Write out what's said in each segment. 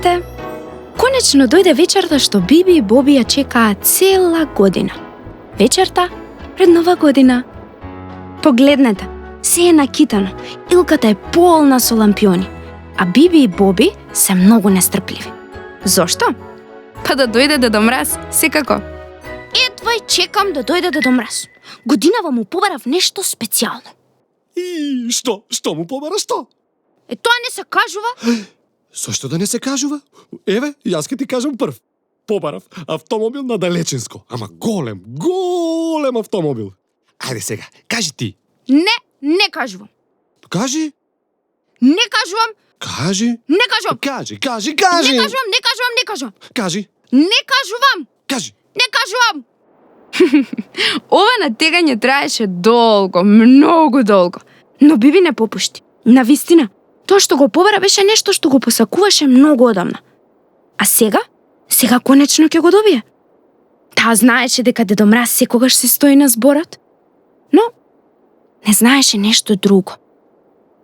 Знаете, конечно дојде вечерта што Биби и Боби ја чекаа цела година. Вечерта пред Нова година. Погледнете, се е накитано, илката е полна со лампиони, а Биби и Боби се многу нестрпливи. Зошто? Па да дојде Дедо Мраз, секако. Едвај чекам да дојде Дедо Мраз. Годинава му побарав нешто специјално. И што му побара што? Тоа не се кажува? Зошто да не се кажува? Еве, јас ќе ти кажам прв. Побарав автомобил на Далечинско, ама голем автомобил. Ајде сега, кажи ти. Не кажувам. Кажи. Не кажувам. Кажи. Не кажувам. Кажи. Не кажувам. Кажи. Не кажувам. Кажи. Не кажувам. Ова натегање траеше долго, многу долго. Но Биби не попушти. Навистина, тоа што го побара беше нешто што го посакуваше многу одамна. А сега конечно ќе го добие. Таа знаеше дека Дедо Мраз секогаш се стои на зборот, но не знаеше нешто друго.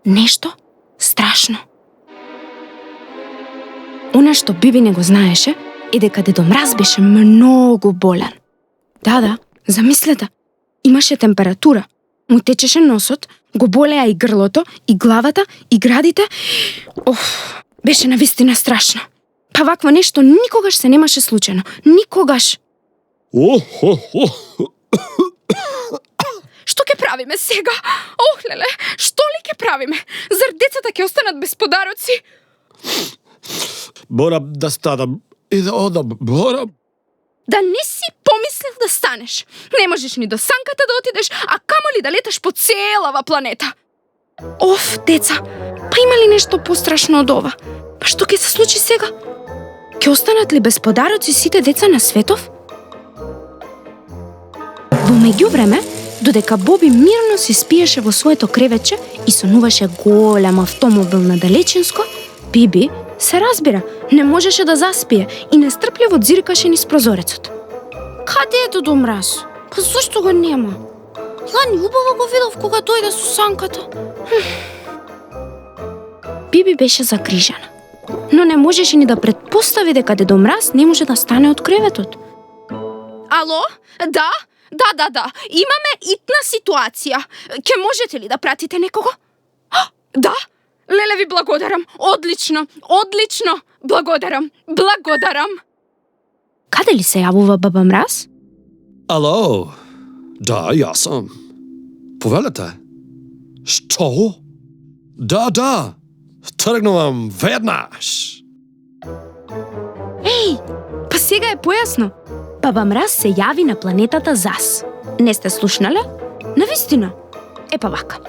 Нешто страшно. Она што Биби не го знаеше е дека Дедо Мраз беше многу болен. Да, замислете, имаше температура, му течеше носот, го болеа и грлото, и главата, и градите. Беше навистина страшно. Па вакво нешто никогаш се немаше случајно. Никогаш. Што ќе правиме сега? Леле, што ли ќе правиме? Зар децата ќе останат без подароци? Борам да станам и да одам, борам. Да не си помислил да станеш. Не можеш ни до санката да отидеш, а камоли да леташ по целава планета. Деца, па има ли нешто пострашно од ова? Па што ќе се случи сега? Ќе останат ли без подароци сите деца на светов? Во меѓувреме, додека Боби мирно си спиеше во своето кревече и сонуваше голем автомобил на Далечинско, Биби, се разбира, не можеше да заспие и нестрпливо дзиркаше низ прозорецот. Каде е Дедо Мраз? Па зошто го нема? Лани убаво го видов кога дојде со санката. Биби беше загрижена, но не можеше ни да претпостави дека Дедо Мраз не може да стане од креветот. Ало? Да. Имаме итна ситуација. Ке можете ли да пратите некого? Да. Леле ви благодарам. Одлично. Благодарам. Каде ли се јавува Баба Мраз? Ало? Да, јас сум. Повелете. Што? Да. Тргнувам веднаш. Па сега е појасно. Баба Мраз се јави на планетата Зас. Не сте слушнале? Навистина. Па вака.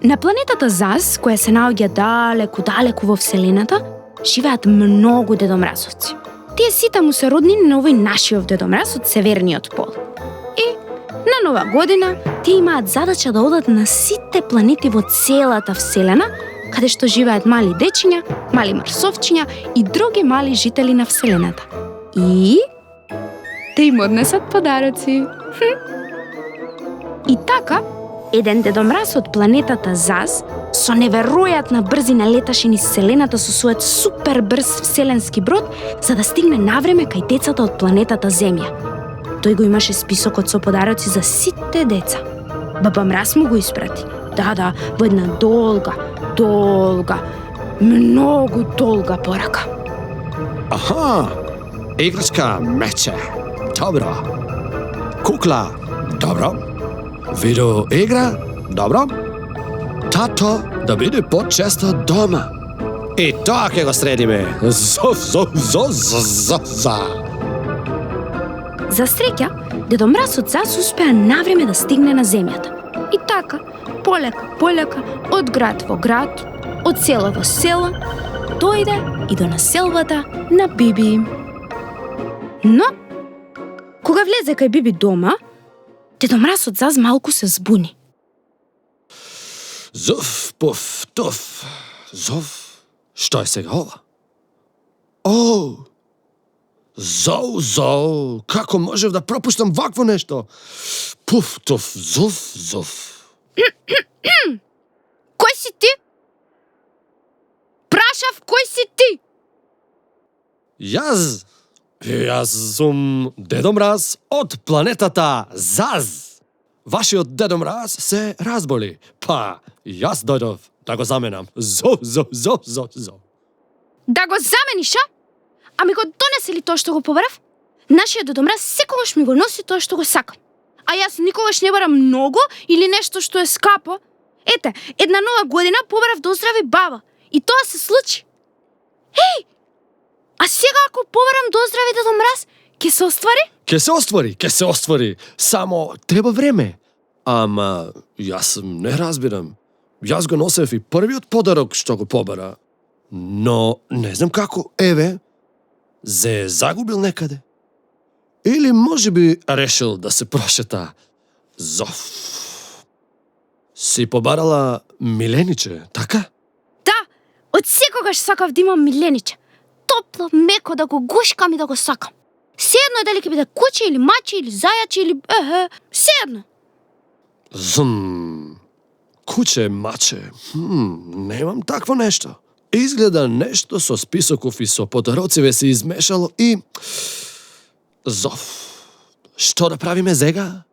На планетата Зас, која се наоѓа далеку во Вселената, живеат многу дедомразовци. Тие сите му се роднини на овој нашиот Дедо Мраз од северниот пол. И на Нова година тие имаат задача да одат на сите планети во целата Вселена, каде што живеат мали дечиња, мали марсовчиња и други мали жители на Вселената. И да им однесат подароци. И така, еден Дедо Мраз од планетата Зас со неверојатна брзина леташе низ Вселената со својот супер брз вселенски брод за да стигне навреме кај децата од планетата Земја. Тој го имаше списокот со подароци за сите деца. Баба Мраз му го испрати. Да, во една многу долга порака. Аха, играчка мече. Добро. Кукла. Добро. Видео игра. Добро. Тато да биде почесто дома. И тоа ќе го средиме. За среќа, Дедо Мраз од Зас успеа навреме да стигне на земјата. И така, полека, од град во град, од село во село, дојде и до населбата на Биби. Но, кога влезе кај Биби дома, Дедо Мраз од Зас малку се збуни. Зов, пуф, туф, зов. Што е сега ова? Зоу, како можев да пропуштам вакво нешто? Пуф, туф, зов. Кој си ти? Прашав, кој си ти? Јас сум Дедо Мраз од планетата Заз. Вашиот Дедо Мраз се разболи, па јас дојдов да го заменам. Зо. Да го замениш, а? А ми го донесе ли тоа што го побарав? Нашиот Дедо Мраз секогаш ми го носи тоа што го сакам. А јас никогаш не барам многу или нешто што е скапо. Ете, една нова година побарав да оздрави баба. И тоа се случи. Еј! А сега ако побарам да оздрави Дедо Мраз, ќе се оствари? Ќе се оствари. Само треба време. Ама јас не разбирам. Јас го носев и првиот подарок што го побара. Но не знам како, еве, се загубил некаде. Или можеби решил да се прошета. Зов. Си побарала милениче, така? Да, од секогаш сакав да имам милениче. Топло, меко, да го гушкам и да го сакам. Седно е дали ќе биде куче или маче или зајаче или седно. Куче, маче, немам такво нешто. Изгледа нешто со списоков и со подароциве се измешало и... Зов, што да правиме сега?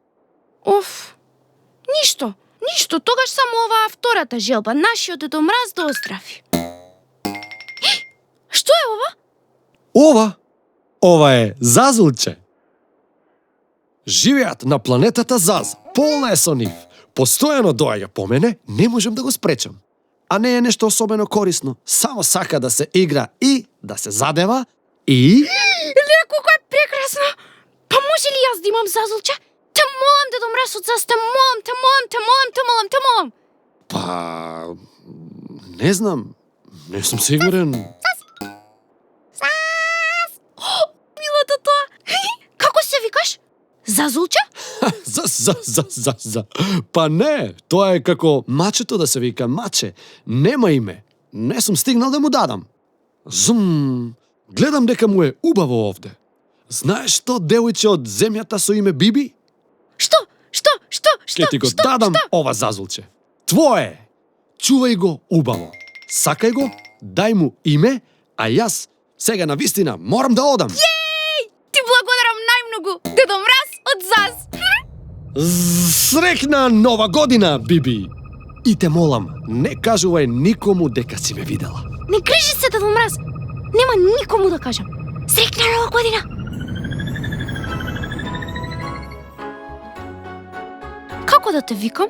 Ништо, тогаш само оваа втората желба, нашиот Дедо Мраз да оздрави. Што е ова? Ова е зазулче. Живеат на планетата Заз, полна е со нив. Постојано доаѓа по мене, не можам да го спречам. А не е нешто особено корисно, само сака да се игра и да се задева и... Леле, колко е прекрасно! Па може ли јас да имам зазулче? Те молам, Дедо Мраз од Заз, те молам. Па... не знам, не сум сигурен. Милото тоа! Како се викаш? Зазулче? За. Па не, тоа е како мачето да се вика маче. Нема име. Не сум стигнал да му дадам. Гледам дека му е убаво овде. Знаеш што девојче од земјата со име Биби? Што? Ке ти го дадам ова зазулче. Твое! Чувај го убаво. Сакај го, дај му име, а јас сега на вистина морам да одам. Ти благодарам најмногу, Дедо Мраз од Заз. Среќна нова година, Биби! И те молам, не кажувај никому дека си ме видела. Не грижи се, Дедо Мраз. Нема никому да кажам. Среќна нова година. Како да те викам?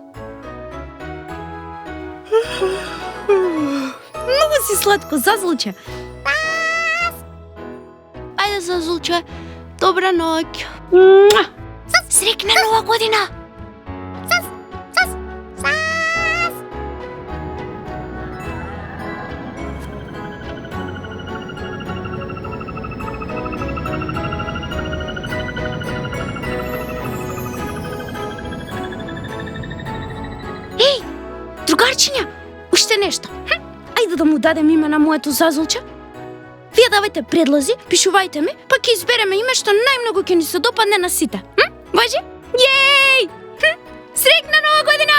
Многу си сладко, Зазулче. Ајде, Зазулче. Добра ноќ. Среќна нова година. Еј, другарчиња, уште нешто. Ајде да му дадем име на моето Зазулче. Вие давајте предлози, пишувајте ми, па ќе избереме име што најмногу ќе ни се допадне на сите. Може? Јеј! Среќна нова година!